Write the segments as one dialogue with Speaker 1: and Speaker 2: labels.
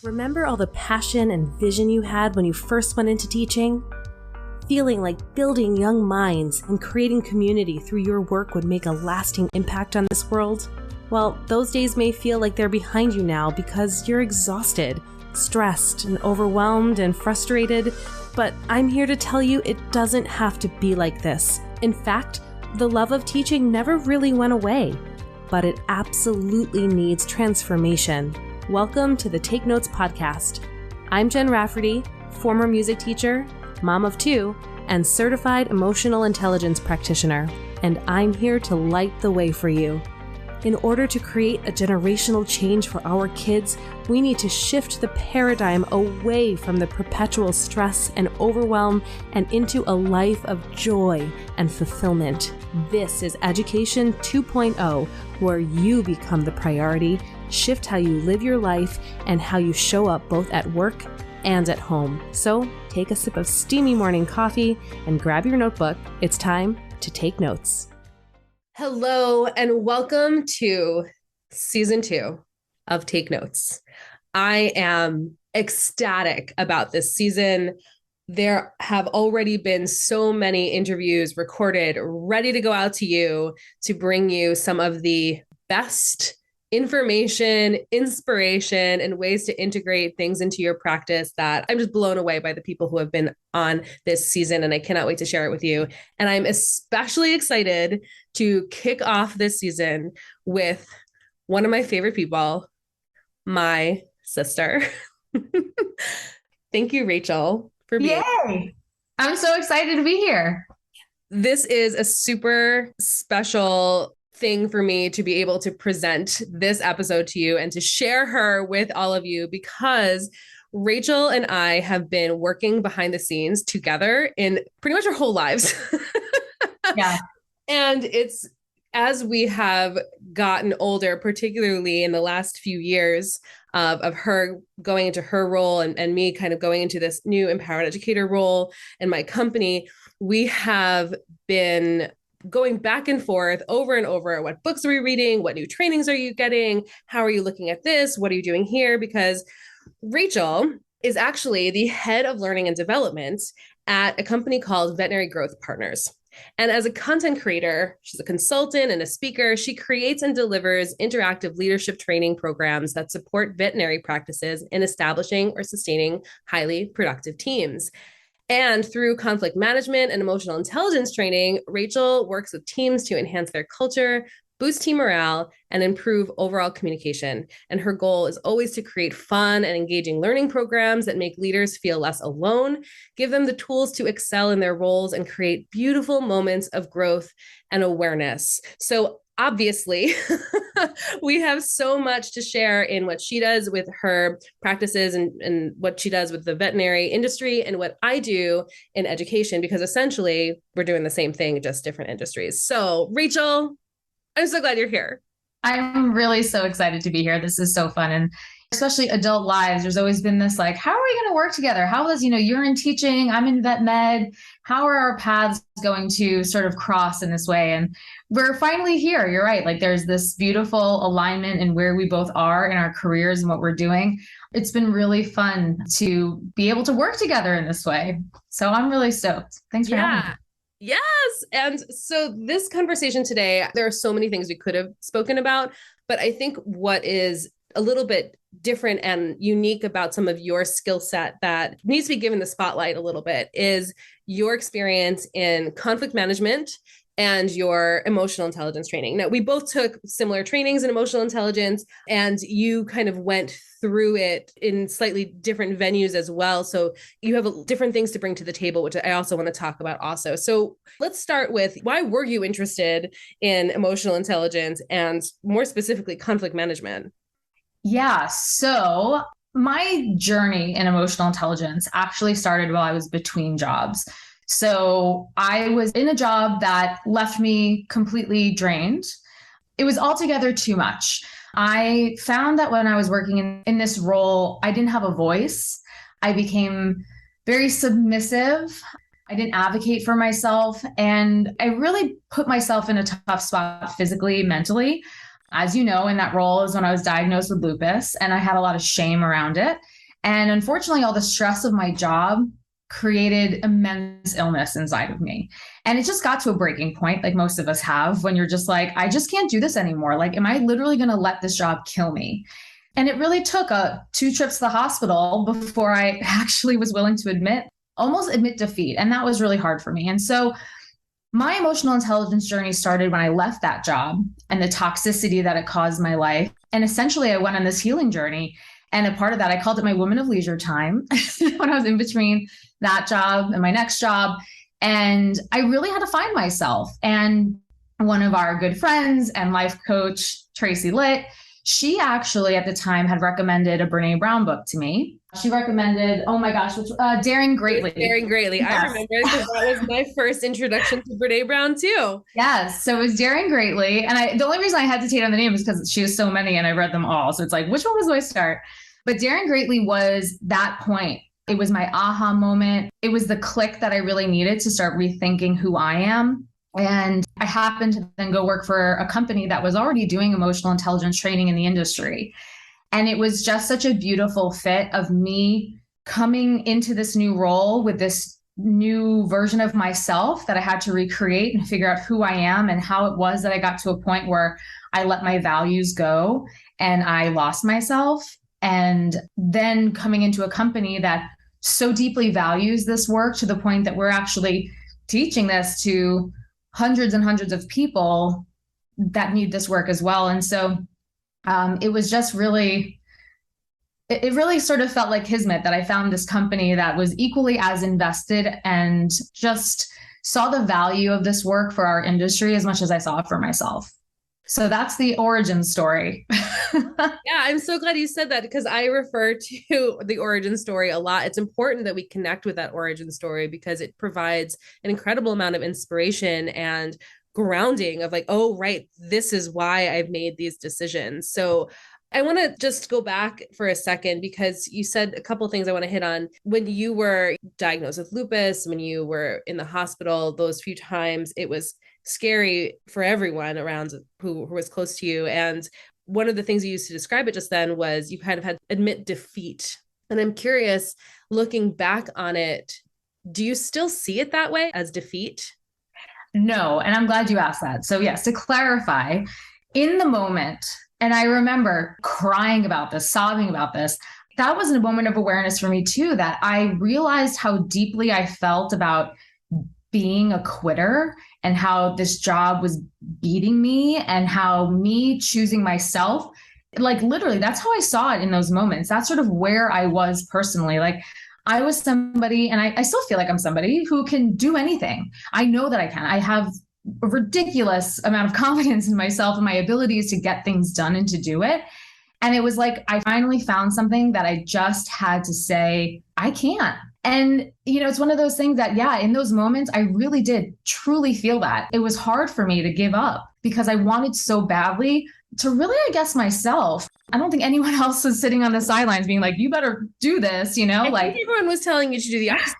Speaker 1: Remember all the passion and vision you had when you first went into teaching? Feeling like building young minds and creating community through your work would make a lasting impact on this world? Well, those days may feel like they're behind you now because you're exhausted, stressed, and overwhelmed and frustrated, but I'm here to tell you it doesn't have to be like this. In fact, the love of teaching never really went away, but it absolutely needs transformation. Welcome to the Take Notes podcast. I'm Jen Rafferty, former music teacher, mom of two, and certified emotional intelligence practitioner, and I'm here to light the way for you. In order to create a generational change for our kids, we need to shift the paradigm away from the perpetual stress and overwhelm and into a life of joy and fulfillment. This is Education 2.0, where you become the priority, shift how you live your life, and how you show up both at work and at home. So take a sip of steamy morning coffee and grab your notebook. It's time to take notes. Hello, and welcome to season 2 of Take Notes. I am ecstatic about this season. There have already been so many interviews recorded, ready to go out to you to bring you some of the best information, inspiration, and ways to integrate things into your practice that I'm just blown away by the people who have been on this season, and I cannot wait to share it with you. And I'm especially excited to kick off this season with one of my favorite people, my sister. Thank you, Rachel, for being here.
Speaker 2: Yay! I'm so excited to be here.
Speaker 1: This is a super special thing for me to be able to present this episode to you and to share her with all of you, because Rachel and I have been working behind the scenes together in pretty much our whole lives.
Speaker 2: Yeah.
Speaker 1: And it's as we have gotten older, particularly in the last few years of her going into her role and me kind of going into this new empowered educator role in my company, we have been going back and forth over and over. What books are we reading? What new trainings are you getting? How are you looking at this? What are you doing here? Because Rachel is actually the head of learning and development at a company called Veterinary Growth Partners. And as a content creator, she's a consultant and a speaker. She creates and delivers interactive leadership training programs that support veterinary practices in establishing or sustaining highly productive teams. And through conflict management and emotional intelligence training, Rachel works with teams to enhance their culture, boost team morale, and improve overall communication. And her goal is always to create fun and engaging learning programs that make leaders feel less alone, give them the tools to excel in their roles, and create beautiful moments of growth and awareness. So obviously, we have so much to share in what she does with her practices and what she does with the veterinary industry and what I do in education, because essentially we're doing the same thing, just different industries. So Rachel, I'm so glad you're here.
Speaker 2: I'm really so excited to be here. This is so fun. And especially adult lives, there's always been this like, how are we going to work together? How is, you're in teaching, I'm in vet med. How are our paths going to sort of cross in this way? And we're finally here. You're right. Like there's this beautiful alignment in where we both are in our careers and what we're doing. It's been really fun to be able to work together in this way. So I'm really stoked. Thanks for having me.
Speaker 1: Yes. And so this conversation today, there are so many things we could have spoken about, but I think what is a little bit different and unique about some of your skill set that needs to be given the spotlight a little bit is your experience in conflict management and your emotional intelligence training. Now, we both took similar trainings in emotional intelligence, and you kind of went through it in slightly different venues as well. So you have different things to bring to the table, which I also want to talk about also. So let's start with, why were you interested in emotional intelligence and more specifically conflict management?
Speaker 2: Yeah. So my journey in emotional intelligence actually started while I was between jobs. So I was in a job that left me completely drained. It was altogether too much. I found that when I was working in this role, I didn't have a voice. I became very submissive. I didn't advocate for myself. And I really put myself in a tough spot physically, mentally. As you know, in that role is when I was diagnosed with lupus, and I had a lot of shame around it. And unfortunately, all the stress of my job created immense illness inside of me. And it just got to a breaking point, like most of us have, when you're just like, I just can't do this anymore. Like, am I literally going to let this job kill me? And it really took 2 trips to the hospital before I actually was willing to almost admit defeat. And that was really hard for me. And so my emotional intelligence journey started when I left that job and the toxicity that it caused my life. And essentially, I went on this healing journey. And a part of that, I called it my woman of leisure time when I was in between that job and my next job. And I really had to find myself. And one of our good friends and life coach, Tracy Litt, she actually at the time had recommended a Brene Brown book to me. She recommended, oh my gosh, Daring Greatly.
Speaker 3: Daring Greatly. Yes. I remember because that was my first introduction to Brene Brown too.
Speaker 2: Yes. So it was Daring Greatly. And the only reason I hesitate on the name is because she has so many and I read them all. So it's like, which one was I start? But Daring Greatly was that point. It was my aha moment. It was the click that I really needed to start rethinking who I am. And I happened to then go work for a company that was already doing emotional intelligence training in the industry. And it was just such a beautiful fit of me coming into this new role with this new version of myself that I had to recreate and figure out who I am and how it was that I got to a point where I let my values go and I lost myself. And then coming into a company that so deeply values this work to the point that we're actually teaching this to hundreds and hundreds of people that need this work as well. And so it was just really, it really sort of felt like kismet that I found this company that was equally as invested and just saw the value of this work for our industry as much as I saw it for myself. So that's the origin story.
Speaker 3: Yeah, I'm so glad you said that because I refer to the origin story a lot. It's important that we connect with that origin story because it provides an incredible amount of inspiration and grounding of like, oh, right, this is why I've made these decisions. So I want to just go back for a second because you said a couple of things I want to hit on. When you were diagnosed with lupus, when you were in the hospital, those few times, it was scary for everyone around who was close to you. And one of the things you used to describe it just then was you kind of had to admit defeat. And I'm curious, looking back on it, do you still see it that way as defeat?
Speaker 2: No. And I'm glad you asked that. So yes, to clarify, in the moment, and I remember crying about this, sobbing about this, that was a moment of awareness for me too, that I realized how deeply I felt about being a quitter and how this job was beating me and how me choosing myself, like literally, that's how I saw it in those moments. That's sort of where I was personally. Like I was somebody, and I still feel like I'm somebody who can do anything. I know that I can. I have a ridiculous amount of confidence in myself and my abilities to get things done and to do it. And it was like, I finally found something that I just had to say, I can't. And, it's one of those things that, yeah, in those moments, I really did truly feel that. It was hard for me to give up because I wanted so badly to really, I guess, myself. I don't think anyone else was sitting on the sidelines being like, you better do this,
Speaker 3: I think everyone was telling you to do the opposite.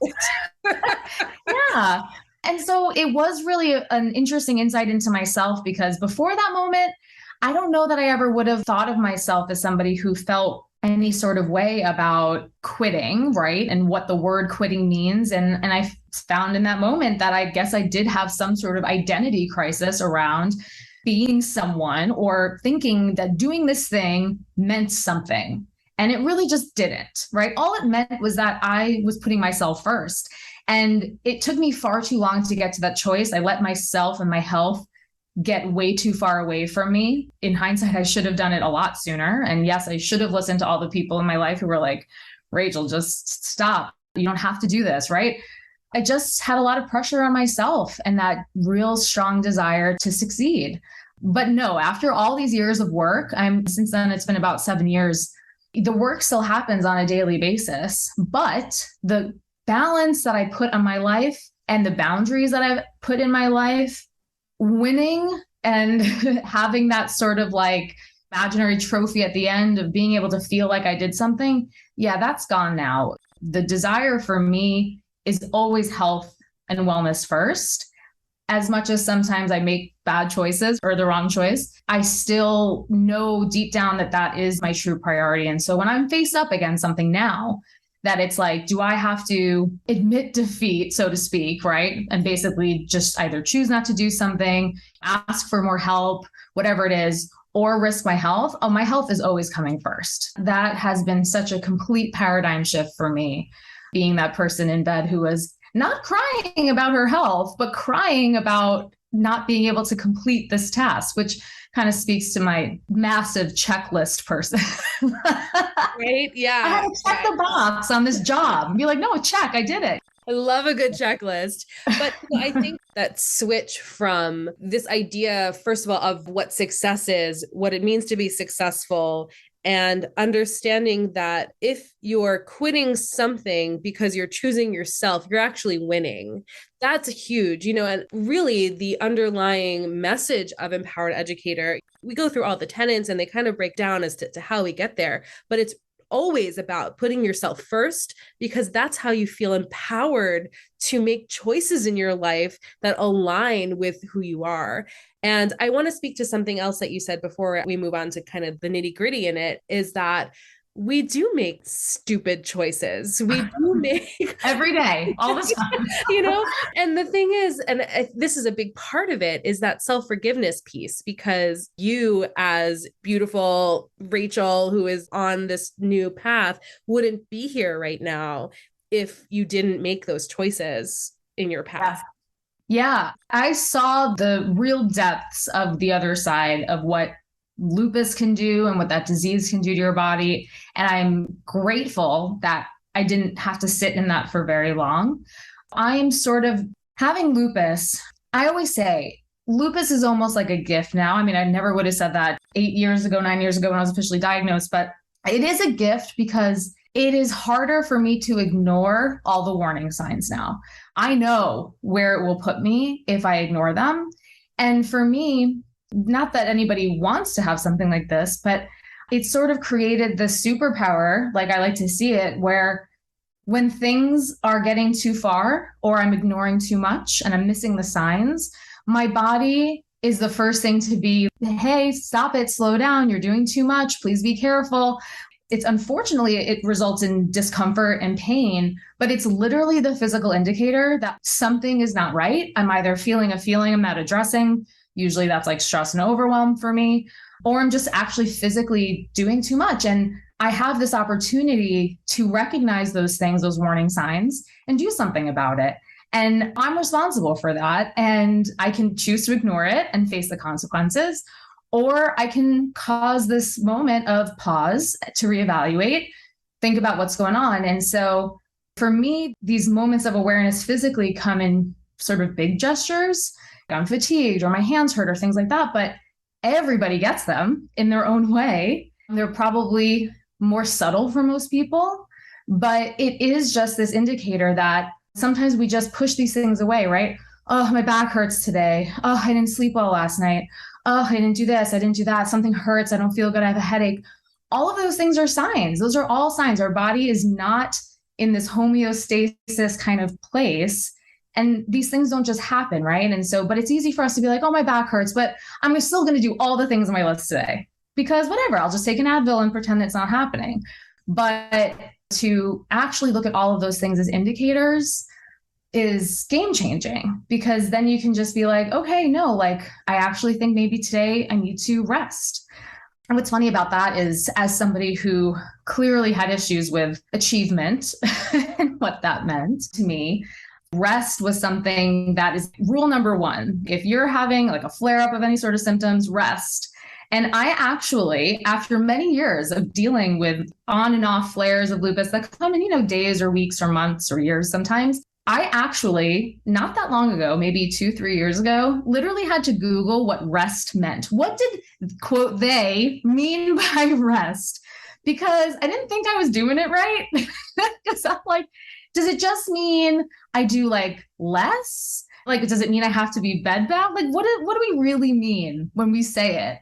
Speaker 2: Yeah. And so it was really an interesting insight into myself because before that moment, I don't know that I ever would have thought of myself as somebody who felt any sort of way about quitting, right? And what the word quitting means. And I found in that moment that I guess I did have some sort of identity crisis around being someone or thinking that doing this thing meant something. And it really just didn't, right? All it meant was that I was putting myself first. And it took me far too long to get to that choice. I let myself and my health get way too far away from me. In hindsight, I should have done it a lot sooner. And yes, I should have listened to all the people in my life who were like, Rachel, just stop. You don't have to do this, right? I just had a lot of pressure on myself and that real strong desire to succeed. But no, after all these years of work, since then it's been about 7 years, the work still happens on a daily basis, but the balance that I put on my life and the boundaries that I've put in my life, winning and having that sort of like imaginary trophy at the end of being able to feel like I did something, yeah, that's gone now. The desire for me is always health and wellness first. as much as sometimes I make bad choices or the wrong choice, I still know deep down that that is my true priority. And so when I'm faced up against something now, that it's like, do I have to admit defeat, so to speak, right? And basically just either choose not to do something, ask for more help, whatever it is, or risk my health? Oh, my health is always coming first. That has been such a complete paradigm shift for me, being that person in bed who was not crying about her health, but crying about not being able to complete this task, which kind of speaks to my massive checklist person.
Speaker 3: Right? Yeah.
Speaker 2: I had to check the box on this job and be like, no, check, I did it.
Speaker 3: I love a good checklist. But I think that switch from this idea, first of all, of what success is, what it means to be successful, and understanding that if you're quitting something because you're choosing yourself, you're actually winning. That's huge, and really the underlying message of Empowered Educator, we go through all the tenets and they kind of break down as to how we get there, but it's always about putting yourself first, because that's how you feel empowered to make choices in your life that align with who you are. And I want to speak to something else that you said before we move on to kind of the nitty gritty in it, is that we do make stupid choices. We do make
Speaker 2: every day, all the time,
Speaker 3: and the thing is, and this is a big part of it, is that self-forgiveness piece, because you as beautiful Rachel, who is on this new path, wouldn't be here right now if you didn't make those choices in your path.
Speaker 2: Yeah. I saw the real depths of the other side of what lupus can do and what that disease can do to your body. And I'm grateful that I didn't have to sit in that for very long. I am sort of having lupus. I always say lupus is almost like a gift now. I mean, I never would have said that 8 years ago, 9 years ago when I was officially diagnosed, but it is a gift because it is harder for me to ignore all the warning signs now. I know where it will put me if I ignore them. And for me, not that anybody wants to have something like this, but it sort of created this superpower, like I like to see it, where when things are getting too far or I'm ignoring too much and I'm missing the signs, my body is the first thing to be, hey, stop it, slow down, you're doing too much, please be careful. It's unfortunately, it results in discomfort and pain, but it's literally the physical indicator that something is not right. I'm either feeling a feeling I'm not addressing. Usually that's like stress and overwhelm for me, or I'm just actually physically doing too much. And I have this opportunity to recognize those things, those warning signs, and do something about it. And I'm responsible for that. And I can choose to ignore it and face the consequences, or I can cause this moment of pause to reevaluate, think about what's going on. And so for me, these moments of awareness physically come in sort of big gestures. I'm fatigued or my hands hurt or things like that, but everybody gets them in their own way. They're probably more subtle for most people, but it is just this indicator that sometimes we just push these things away, right? Oh, my back hurts today. Oh, I didn't sleep well last night. Oh, I didn't do this. I didn't do that. Something hurts. I don't feel good. I have a headache. All of those things are signs. Those are all signs. Our body is not in this homeostasis kind of place. And these things don't just happen, right? And so, but it's easy for us to be like, oh, my back hurts, but I'm still going to do all the things on my list today because whatever, I'll just take an Advil and pretend it's not happening. But to actually look at all of those things as indicators is game changing, because then you can just be like, okay, no, like I actually think maybe today I need to rest. And what's funny about that is, as somebody who clearly had issues with achievement and what that meant to me, rest was something that is rule number one. If you're having like a flare up of any sort of symptoms, rest. And I actually, after many years of dealing with on and off flares of lupus that come in, days or weeks or months or years sometimes, I actually, not that long ago, maybe 2-3 years ago, literally had to Google what rest meant. What did, quote, they mean by rest? Because I didn't think I was doing it right. Because I'm like, does it just mean I do like less? Like, does it mean I have to be bedbound? Like, what do we really mean when we say it?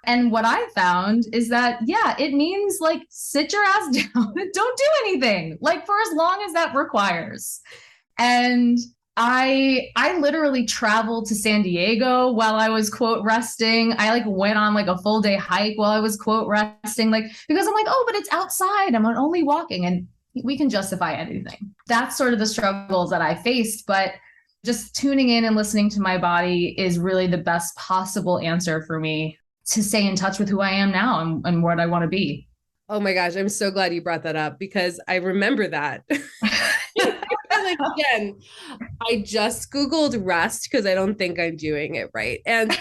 Speaker 2: And what I found is that, yeah, it means like sit your ass down and don't do anything, like for as long as that requires. And I literally traveled to San Diego while I was quote resting. I like went on like a full day hike while I was quote resting, like because I'm like, oh, but it's outside. I'm only walking, and we can justify anything. That's sort of the struggles that I faced, but just tuning in and listening to my body is really the best possible answer for me to stay in touch with who I am now and what I want to be.
Speaker 3: Oh my gosh, I'm so glad you brought that up because I remember that. Like, again, I just Googled rest because I don't think I'm doing it right. And,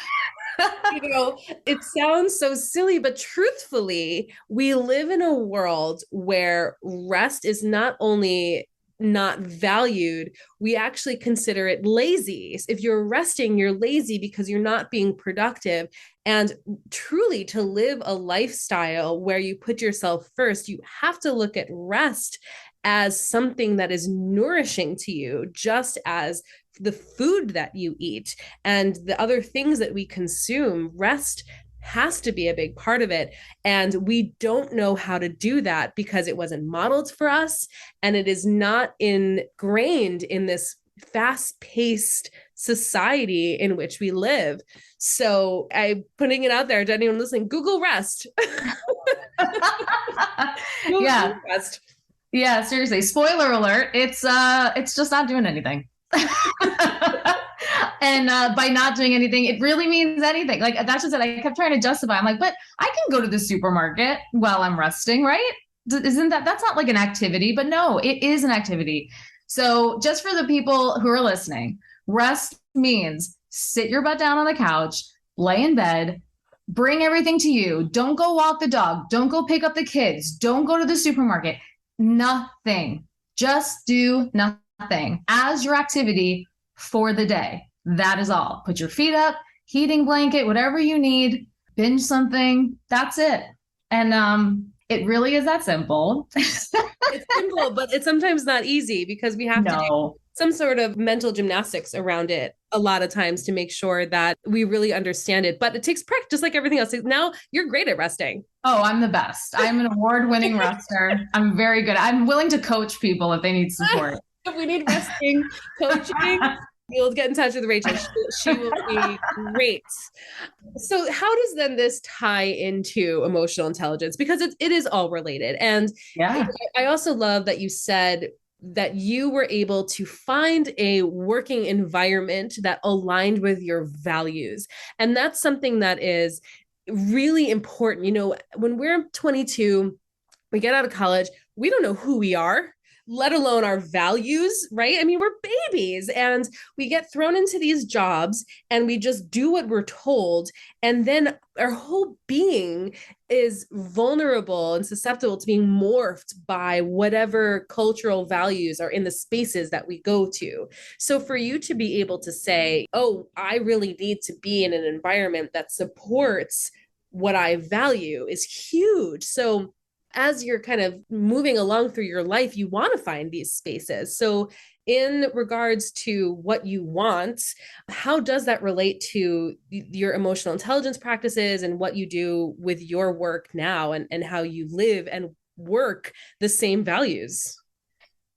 Speaker 3: it sounds so silly, but truthfully, we live in a world where rest is not only not valued, we actually consider it lazy. If you're resting, you're lazy because you're not being productive. And truly, to live a lifestyle where you put yourself first, you have to look at rest as something that is nourishing to you, just as the food that you eat and the other things that we consume. Rest has to be a big part of it. And we don't know how to do that because it wasn't modeled for us. And it is not ingrained in this fast-paced society in which we live. So I'm putting it out there to anyone listening, Google rest.
Speaker 2: Google rest. Yeah, seriously. Spoiler alert. It's just not doing anything. And by not doing anything, it really means anything. Like that's just it. I kept trying to justify. I'm like, but I can go to the supermarket while I'm resting, right? That's not like an activity, but no, it is an activity. So just for the people who are listening, rest means sit your butt down on the couch, lay in bed, bring everything to you. Don't go walk the dog. Don't go pick up the kids. Don't go to the supermarket. Nothing. Just do nothing as your activity for the day. That is all. Put your feet up, heating blanket, whatever you need, binge something. That's it. And it really is that simple.
Speaker 3: It's simple, but it's sometimes not easy because we have to do some sort of mental gymnastics around it a lot of times to make sure that we really understand it. But it takes practice, just like everything else. Now you're great at resting.
Speaker 2: Oh, I'm the best. I'm an award-winning rester. I'm very good. I'm willing to coach people if they need support.
Speaker 3: If we need resting, coaching, you'll get in touch with Rachel. She will be great. So how does then this tie into emotional intelligence? Because it is all related. And
Speaker 2: yeah,
Speaker 3: I also love that you said that you were able to find a working environment that aligned with your values. And that's something that is really important. When we're 22, we get out of college, we don't know who we are, let alone our values, right? I mean, we're babies and we get thrown into these jobs and we just do what we're told. And then our whole being is vulnerable and susceptible to being morphed by whatever cultural values are in the spaces that we go to. So for you to be able to say, oh, I really need to be in an environment that supports what I value is huge. So as you're kind of moving along through your life, you want to find these spaces. So in regards to what you want, how does that relate to your emotional intelligence practices and what you do with your work now and how you live and work the same values?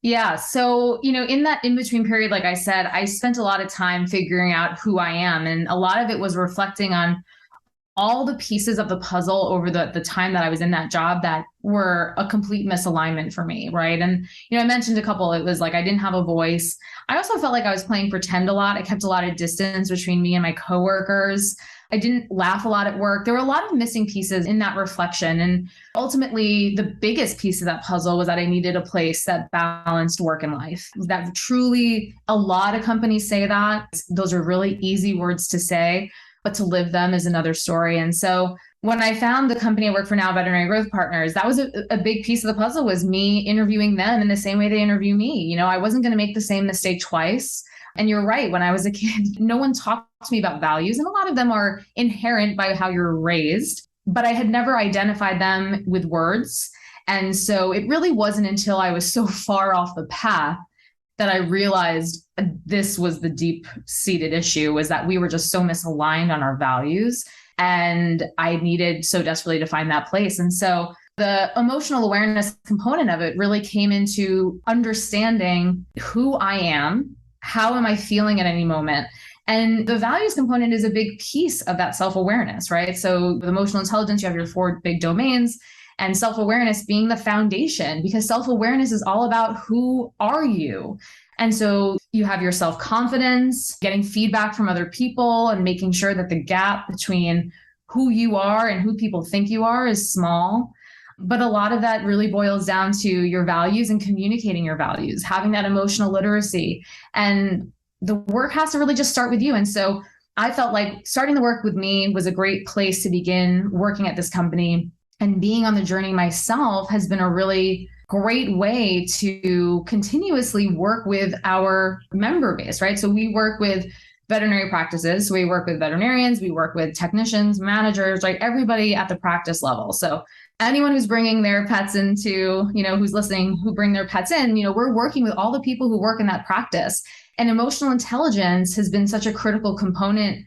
Speaker 2: Yeah. So, in that in-between period, like I said, I spent a lot of time figuring out who I am. And a lot of it was reflecting on all the pieces of the puzzle over the time that I was in that job that were a complete misalignment for me. Right. And, I mentioned a couple, it was like, I didn't have a voice. I also felt like I was playing pretend a lot. I kept a lot of distance between me and my coworkers. I didn't laugh a lot at work. There were a lot of missing pieces in that reflection. And ultimately, the biggest piece of that puzzle was that I needed a place that balanced work and life. That truly, a lot of companies say that. Those are really easy words to say, but to live them is another story. And so when I found the company I work for now, Veterinary Growth Partners, that was a big piece of the puzzle, was me interviewing them in the same way they interview me. I wasn't going to make the same mistake twice. And you're right. When I was a kid, no one talked to me about values. And a lot of them are inherent by how you're raised, but I had never identified them with words. And so it really wasn't until I was so far off the path that I realized this was the deep-seated issue, was that we were just so misaligned on our values. And I needed so desperately to find that place. And so the emotional awareness component of it really came into understanding who I am, how am I feeling at any moment? And the values component is a big piece of that self-awareness, right? So with emotional intelligence, you have your 4 big domains, and self-awareness being the foundation, because self-awareness is all about who are you. And so you have your self-confidence, getting feedback from other people and making sure that the gap between who you are and who people think you are is small. But a lot of that really boils down to your values and communicating your values, having that emotional literacy. And the work has to really just start with you. And so I felt like starting the work with me was a great place to begin working at this company. And being on the journey myself has been a really great way to continuously work with our member base, right? So we work with veterinary practices. So we work with veterinarians, we work with technicians, managers, like everybody at the practice level. So anyone who's bringing their pets into, who's listening, who bring their pets in, we're working with all the people who work in that practice. And emotional intelligence has been such a critical component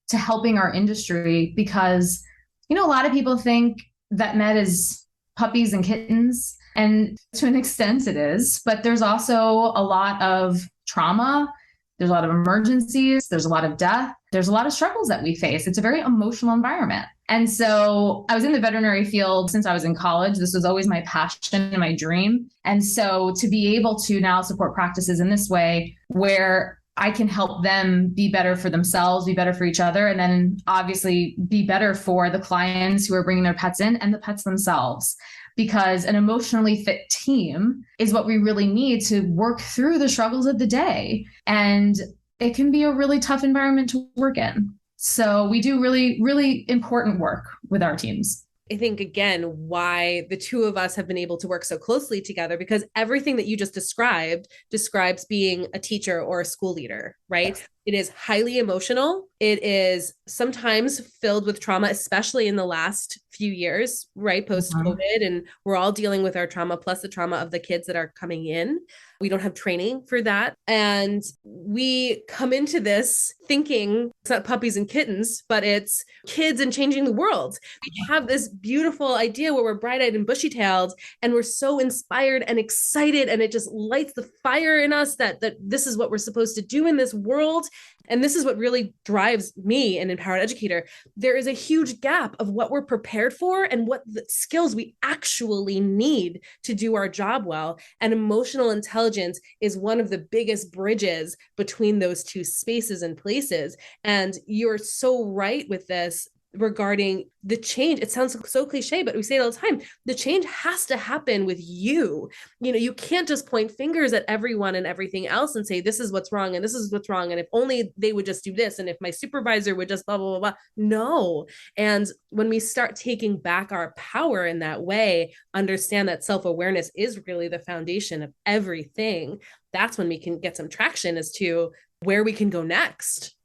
Speaker 2: to helping our industry because, a lot of people think vet med is puppies and kittens. And to an extent it is, but there's also a lot of trauma. There's a lot of emergencies. There's a lot of death. There's a lot of struggles that we face. It's a very emotional environment. And so I was in the veterinary field since I was in college. This was always my passion and my dream. And so to be able to now support practices in this way where I can help them be better for themselves, be better for each other, and then obviously be better for the clients who are bringing their pets in and the pets themselves. Because an emotionally fit team is what we really need to work through the struggles of the day. And it can be a really tough environment to work in. So we do really, really important work with our teams.
Speaker 3: I think, again, why the two of us have been able to work so closely together, because everything that you just described describes being a teacher or a school leader, right? Yes. It is highly emotional. It is sometimes filled with trauma, especially in the last few years, right? Post-COVID, and we're all dealing with our trauma plus the trauma of the kids that are coming in. We don't have training for that. And we come into this thinking it's not puppies and kittens, but it's kids and changing the world. We have this beautiful idea where we're bright-eyed and bushy-tailed, and we're so inspired and excited, and it just lights the fire in us that this is what we're supposed to do in this world. And this is what really drives me, an empowered educator. There is a huge gap of what we're prepared for and what the skills we actually need to do our job well. And emotional intelligence is one of the biggest bridges between those two spaces and places. And you're so right with this regarding the change. It sounds so cliche, but we say it all the time. The change has to happen with you. You can't just point fingers at everyone and everything else and say, this is what's wrong and this is what's wrong. And if only they would just do this. And if my supervisor would just blah, blah, blah, blah. No. And when we start taking back our power in that way, understand that self-awareness is really the foundation of everything. That's when we can get some traction as to where we can go next.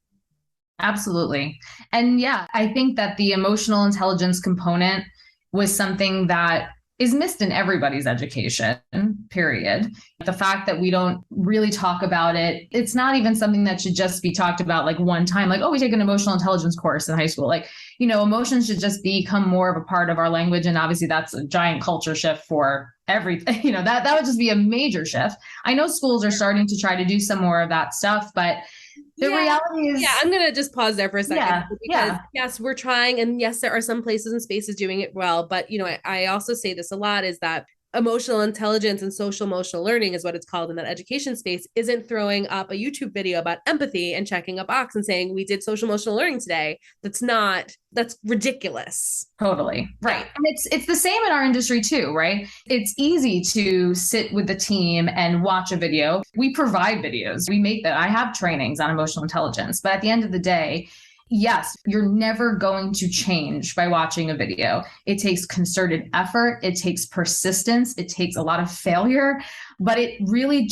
Speaker 2: Absolutely. And yeah, I think that the emotional intelligence component was something that is missed in everybody's education, period. The fact that we don't really talk about it, it's not even something that should just be talked about like one time, like, oh, we take an emotional intelligence course in high school. Like, emotions should just become more of a part of our language. And obviously that's a giant culture shift for everything. That would just be a major shift. I know schools are starting to try to do some more of that stuff, but the reality is...
Speaker 3: Yeah, I'm going to just pause there for a second. Because yes, we're trying. And yes, there are some places and spaces doing it well. But, I also say this a lot is that emotional intelligence and social emotional learning is what it's called in that education space, isn't throwing up a YouTube video about empathy and checking a box and saying, we did social emotional learning today. That's ridiculous.
Speaker 2: Totally. Right. And it's the same in our industry too, right? It's easy to sit with the team and watch a video. We provide videos. We make that. I have trainings on emotional intelligence, but at the end of the day, yes, you're never going to change by watching a video. It takes concerted effort. It takes persistence. It takes a lot of failure, but it really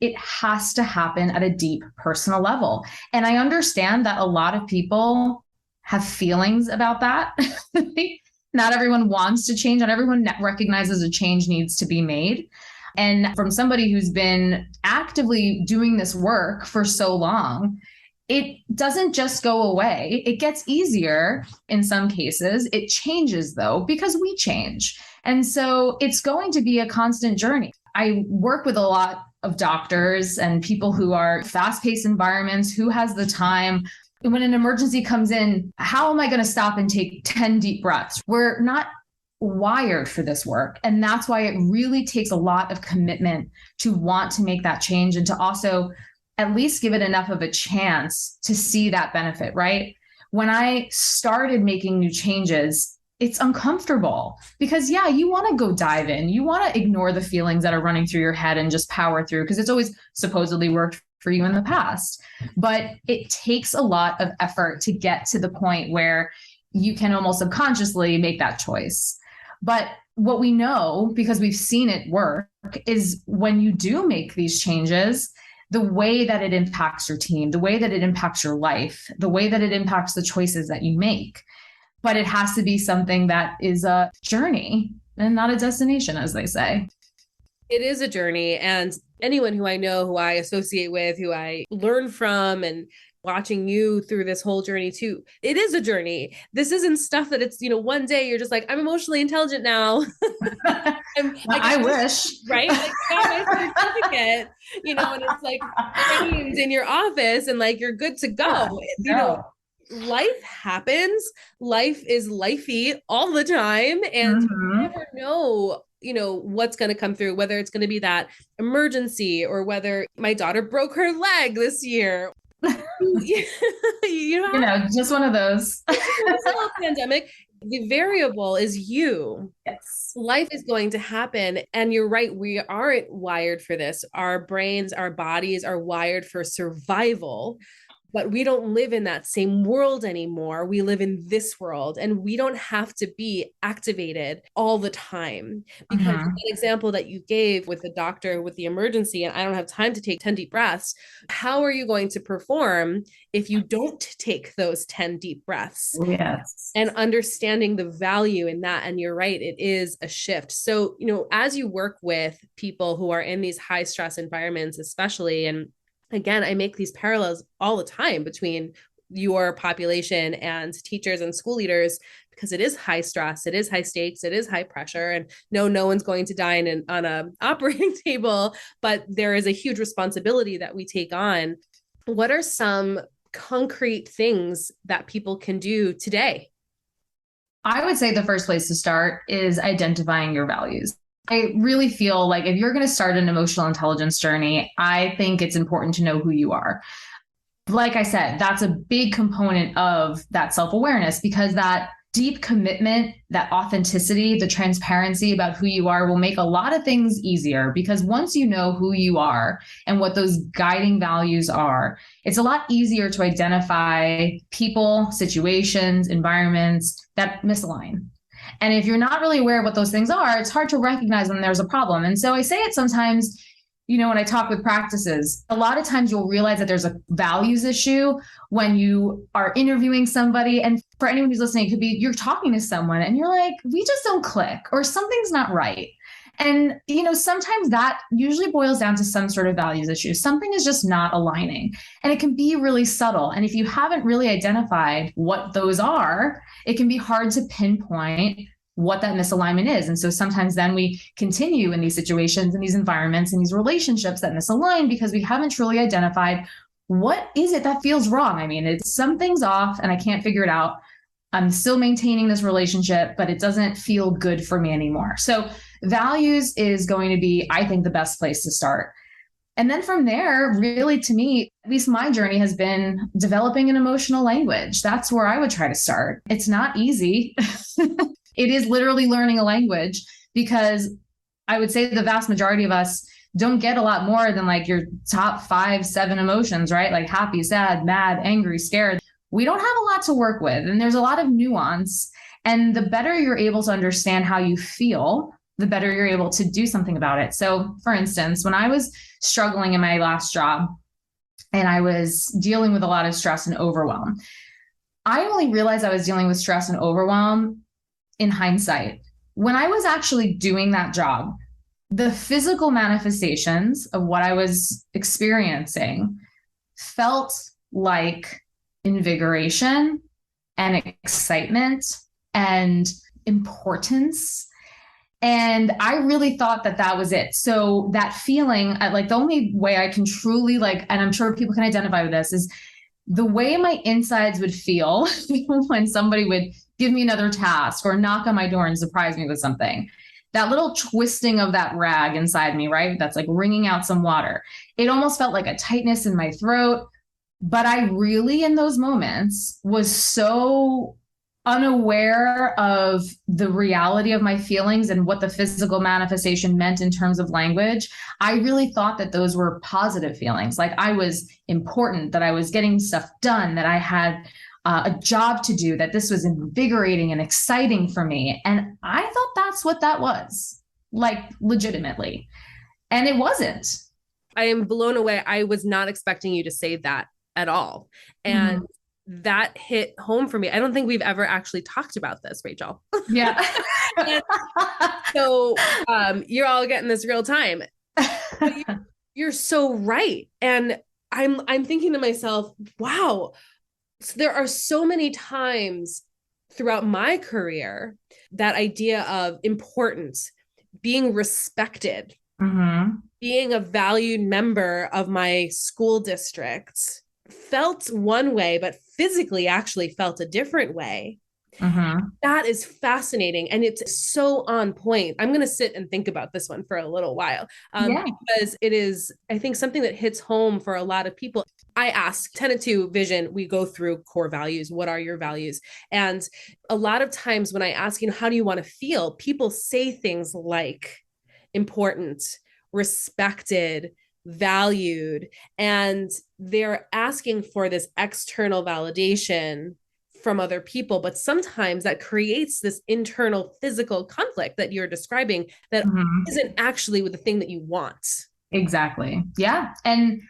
Speaker 2: it has to happen at a deep personal level. And I understand that a lot of people have feelings about that. Not everyone wants to change. Not everyone recognizes a change needs to be made. And from somebody who's been actively doing this work for so long, it doesn't just go away. It gets easier in some cases. It changes though, because we change. And so it's going to be a constant journey. I work with a lot of doctors and people who are fast-paced environments, who has the time. When an emergency comes in, how am I going to stop and take 10 deep breaths? We're not wired for this work. And that's why it really takes a lot of commitment to want to make that change and to also at least give it enough of a chance to see that benefit, right? When I started making new changes, it's uncomfortable because, yeah, you want to go dive in. You want to ignore the feelings that are running through your head and just power through because it's always supposedly worked for you in the past. But it takes a lot of effort to get to the point where you can almost subconsciously make that choice. But what we know, because we've seen it work, is when you do make these changes, the way that it impacts your team, the way that it impacts your life, the way that it impacts the choices that you make. But it has to be something that is a journey and not a destination, as they say.
Speaker 3: It is a journey. And anyone who I know, who I associate with, who I learn from, and watching you through this whole journey too, it is a journey. This isn't stuff that it's, one day you're just like, I'm emotionally intelligent now.
Speaker 2: I wish.
Speaker 3: Right? Like, got my certificate, and it's like framed in your office and like, you're good to go.
Speaker 2: Yeah.
Speaker 3: Life happens. Life is lifey all the time. And you never know, what's going to come through, whether it's going to be that emergency or whether my daughter broke her leg this year.
Speaker 2: Just one of those.
Speaker 3: Pandemic. The variable is you.
Speaker 2: Yes.
Speaker 3: Life is going to happen. And you're right. We aren't wired for this. Our brains, our bodies are wired for survival. But we don't live in that same world anymore. We live in this world, and we don't have to be activated all the time. Because an example that you gave with the doctor with the emergency, and I don't have time to take 10 deep breaths, how are you going to perform if you don't take those 10 deep breaths?
Speaker 2: Yes.
Speaker 3: And understanding the value in that. And you're right, it is a shift. So, as you work with people who are in these high stress environments, especially, and again, I make these parallels all the time between your population and teachers and school leaders, because it is high stress, it is high stakes, it is high pressure, and no one's going to die on an operating table, but there is a huge responsibility that we take on. What are some concrete things that people can do today?
Speaker 2: I would say the first place to start is identifying your values. I really feel like if you're going to start an emotional intelligence journey, I think it's important to know who you are. Like I said, that's a big component of that self-awareness, because that deep commitment, that authenticity, the transparency about who you are will make a lot of things easier, because once you know who you are and what those guiding values are, it's a lot easier to identify people, situations, environments that misalign. And if you're not really aware of what those things are, it's hard to recognize when there's a problem. And so I say it sometimes, when I talk with practices, a lot of times you'll realize that there's a values issue when you are interviewing somebody. And for anyone who's listening, it could be you're talking to someone and you're like, we just don't click, or something's not right. And, sometimes that usually boils down to some sort of values issue. Something is just not aligning, and it can be really subtle. And if you haven't really identified what those are, it can be hard to pinpoint what that misalignment is. And so sometimes then we continue in these situations, in these environments, in these relationships that misalign because we haven't truly identified what is it that feels wrong. I mean, something's off and I can't figure it out. I'm still maintaining this relationship, but it doesn't feel good for me anymore. So values is going to be, I think, the best place to start. And then from there, really, to me, at least my journey has been developing an emotional language. That's where I would try to start. It's not easy. It is literally learning a language, because I would say the vast majority of us don't get a lot more than like your top 5, 7 emotions, right? Like happy, sad, mad, angry, scared. We don't have a lot to work with, and there's a lot of nuance. And the better you're able to understand how you feel, the better you're able to do something about it. So for instance, when I was struggling in my last job and I was dealing with a lot of stress and overwhelm, I only realized I was dealing with stress and overwhelm in hindsight. When I was actually doing that job, the physical manifestations of what I was experiencing felt like invigoration and excitement and importance. And I really thought that that was it. So that feeling, like the only way I can truly like, and I'm sure people can identify with this, is the way my insides would feel when somebody would give me another task or knock on my door and surprise me with something. That little twisting of that rag inside me, right? That's like wringing out some water. It almost felt like a tightness in my throat. But I really, in those moments, was so unaware of the reality of my feelings and what the physical manifestation meant in terms of language. I really thought that those were positive feelings, like I was important, that I was getting stuff done, that I had a job to do, that this was invigorating and exciting for me. And I thought that's what that was, like legitimately. And it wasn't.
Speaker 3: I am blown away. I was not expecting you to say that at all. And that hit home for me. I don't think we've ever actually talked about this, Rachel.
Speaker 2: Yeah.
Speaker 3: So you're all getting this real time. You're so right. And I'm thinking to myself, wow, so there are so many times throughout my career, that idea of importance, being respected, being a valued member of my school district felt one way, but physically actually felt a different way. That is fascinating. And it's so on point. I'm going to sit and think about this one for a little while because it is, I think, something that hits home for a lot of people. I ask Tenet 2 Vision, we go through core values. What are your values? And a lot of times when I ask, how do you want to feel? People say things like important, respected, valued, and they're asking for this external validation from other people. But sometimes that creates this internal physical conflict that you're describing that isn't actually with the thing that you want.
Speaker 2: Exactly. Yeah. And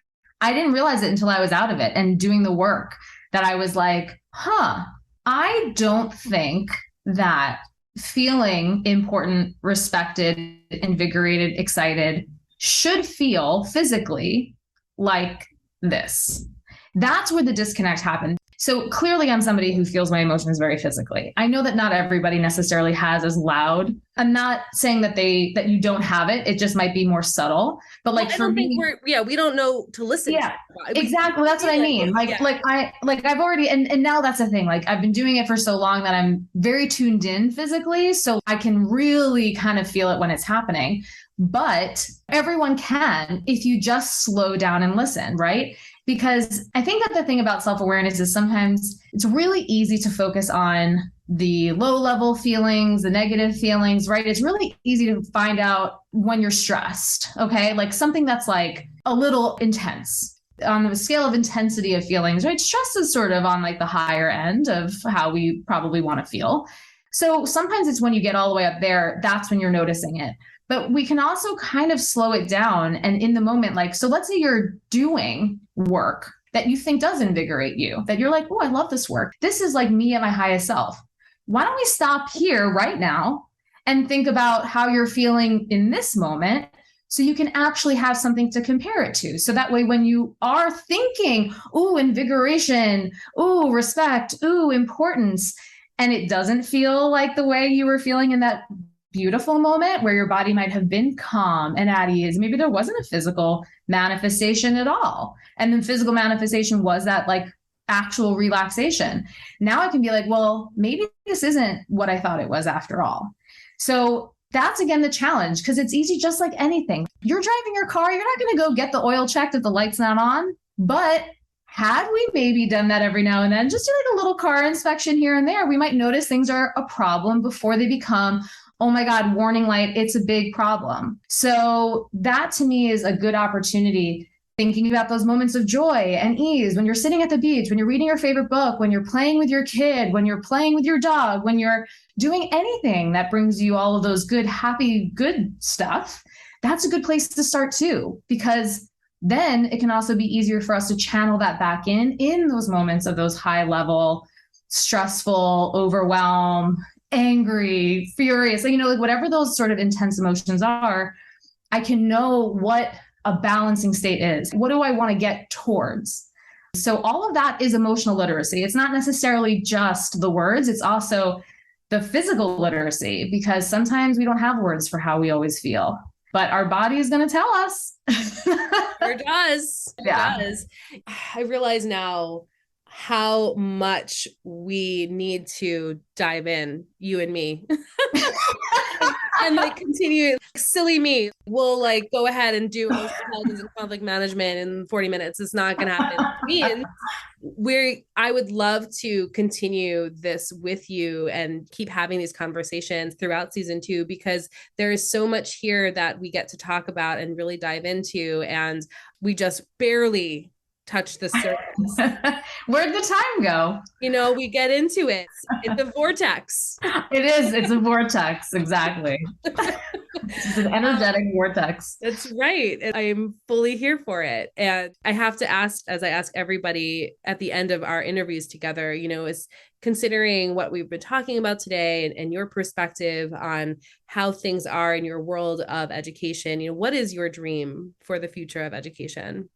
Speaker 2: I didn't realize it until I was out of it and doing the work, that I was like, I don't think that feeling important, respected, invigorated, excited should feel physically like this. That's where the disconnect happened. So clearly I'm somebody who feels my emotions very physically. I know that not everybody necessarily has as loud. I'm not saying that you don't have it. It just might be more subtle. But like for me,
Speaker 3: we don't know to listen.
Speaker 2: Yeah, exactly. That's what I mean. I've already, and now that's the thing. Like I've been doing it for so long that I'm very tuned in physically. So I can really kind of feel it when it's happening. But everyone can if you just slow down and listen, right? Because I think that the thing about self-awareness is sometimes it's really easy to focus on the low-level feelings, the negative feelings, right? It's really easy to find out when you're stressed, okay? Like something that's like a little intense. On the scale of intensity of feelings, right? Stress is sort of on like the higher end of how we probably want to feel. So sometimes it's when you get all the way up there, that's when you're noticing it. But we can also kind of slow it down. And in the moment, like, so let's say you're doing work that you think does invigorate you, that you're like, oh, I love this work. This is like me at my highest self. Why don't we stop here right now and think about how you're feeling in this moment so you can actually have something to compare it to. So that way, when you are thinking, oh, invigoration, oh, respect, oh, importance, and it doesn't feel like the way you were feeling in that beautiful moment where your body might have been calm and at ease. Maybe there wasn't a physical manifestation at all. And the physical manifestation was that like actual relaxation. Now I can be like, well, maybe this isn't what I thought it was after all. So that's again the challenge, because it's easy, just like anything. You're driving your car, you're not going to go get the oil checked if the light's not on. But had we maybe done that every now and then, just do like a little car inspection here and there, we might notice things are a problem before they become, oh my God, warning light, it's a big problem. So that to me is a good opportunity, thinking about those moments of joy and ease when you're sitting at the beach, when you're reading your favorite book, when you're playing with your kid, when you're playing with your dog, when you're doing anything that brings you all of those good, happy, good stuff. That's a good place to start too, because then it can also be easier for us to channel that back in those moments of those high level, stressful, overwhelm, angry, furious, like whatever those sort of intense emotions are, I can know what a balancing state is. What do I want to get towards? So all of that is emotional literacy. It's not necessarily just the words. It's also the physical literacy, because sometimes we don't have words for how we always feel, but our body is going to tell us.
Speaker 3: It does. It does. I realize now how much we need to dive in, you and me. And like continue, like, silly me will like go ahead and do emotional intelligence and conflict management in 40 minutes. It's not going to happen. I would love to continue this with you and keep having these conversations throughout season 2, because there is so much here that we get to talk about and really dive into. And we just barely touch the surface.
Speaker 2: Where'd the time go?
Speaker 3: You know, we get into it. It's a vortex.
Speaker 2: It is. It's a vortex. Exactly. It's an energetic vortex.
Speaker 3: That's right. And I'm fully here for it. And I have to ask, as I ask everybody at the end of our interviews together, you know, is considering what we've been talking about today and your perspective on how things are in your world of education. You know, what is your dream for the future of education?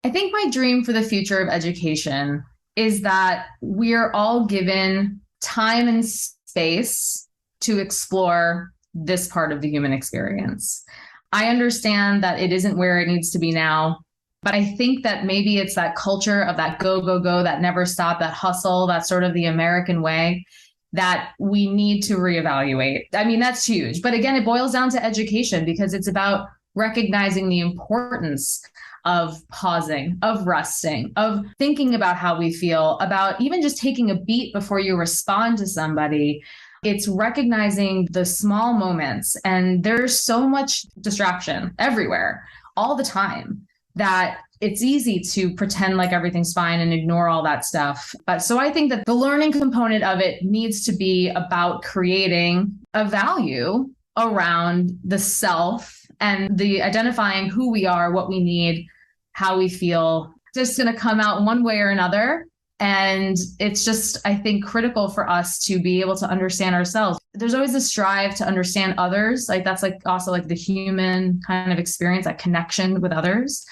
Speaker 2: I think my dream for the future of education is that we're all given time and space to explore this part of the human experience. I understand that it isn't where it needs to be now, but I think that maybe it's that culture of that go, go, go, that never stop, that hustle, that sort of the American way that we need to reevaluate. I mean, that's huge. But again, it boils down to education, because it's about recognizing the importance of pausing, of resting, of thinking about how we feel, about even just taking a beat before you respond to somebody. It's recognizing the small moments. And there's so much distraction everywhere, all the time, that it's easy to pretend like everything's fine and ignore all that stuff. But so I think that the learning component of it needs to be about creating a value around the self and the identifying who we are, what we need, how we feel. It's just going to come out one way or another. And it's just, I think, critical for us to be able to understand ourselves. There's always a strive to understand others. Like that's like also like the human kind of experience, that connection with others.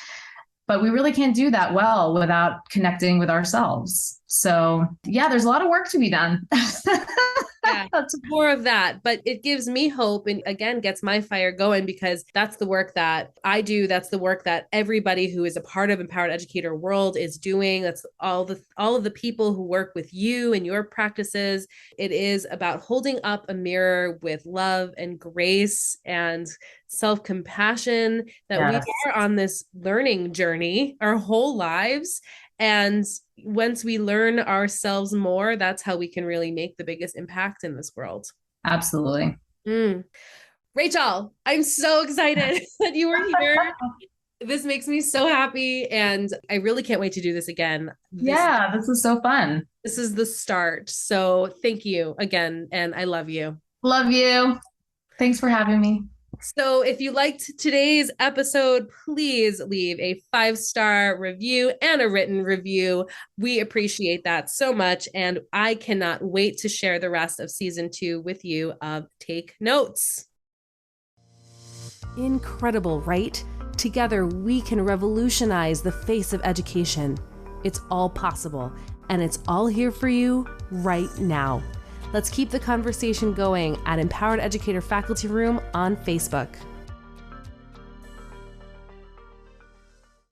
Speaker 2: But we really can't do that well without connecting with ourselves. So yeah, there's a lot of work to be done.
Speaker 3: Yeah, more of that. But it gives me hope and again, gets my fire going, because that's the work that I do. That's the work that everybody who is a part of Empowered Educator World is doing. That's all of the people who work with you and your practices. It is about holding up a mirror with love and grace and self-compassion, that
Speaker 2: Yes.
Speaker 3: we are on this learning journey our whole lives. And once we learn ourselves more, that's how we can really make the biggest impact in this world.
Speaker 2: Absolutely.
Speaker 3: Rachel, I'm so excited that you were here. This makes me so happy. And I really can't wait to do this again.
Speaker 2: This is so fun.
Speaker 3: This is the start. So thank you again. And I love you.
Speaker 2: Love you. Thanks for having me.
Speaker 3: So if you liked today's episode, please leave a 5-star review and a written review. We appreciate that so much. And I cannot wait to share the rest of season 2 with you of Take Notes.
Speaker 1: Incredible, right? Together, we can revolutionize the face of education. It's all possible, and it's all here for you right now. Let's keep the conversation going at Empowered Educator Faculty Room on Facebook.